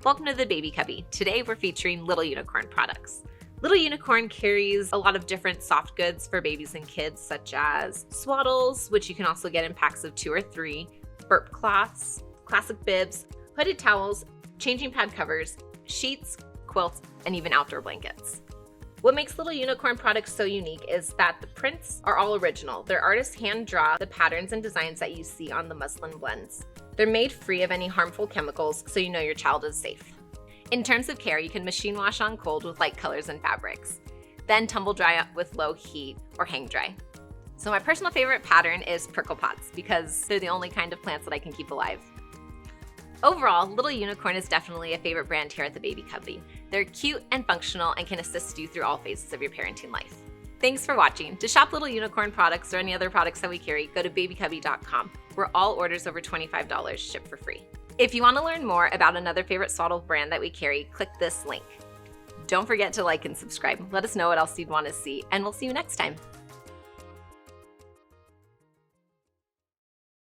Welcome to the Baby Cubby. Today we're featuring Little Unicorn products. Little Unicorn carries a lot of different soft goods for babies and kids, such as swaddles, which you can also get in packs of 2 or 3, burp cloths, classic bibs, hooded towels, changing pad covers, sheets, quilts, and even outdoor blankets. What makes Little Unicorn products so unique is that the prints are all original. Their artists hand draw the patterns and designs that you see on the muslin blends. They're made free of any harmful chemicals, so you know your child is safe. In terms of care, you can machine wash on cold with light colors and fabrics, then tumble dry up with low heat or hang dry. So my personal favorite pattern is prickle pots because they're the only kind of plants that I can keep alive. Overall, Little Unicorn is definitely a favorite brand here at the Baby Cubby. They're cute and functional and can assist you through all phases of your parenting life. Thanks for watching. To shop Little Unicorn products or any other products that we carry, go to babycubby.com, where all orders over $25 ship for free. If you want to learn more about another favorite swaddle brand that we carry, click this link. Don't forget to like and subscribe. Let us know what else you'd want to see, and we'll see you next time.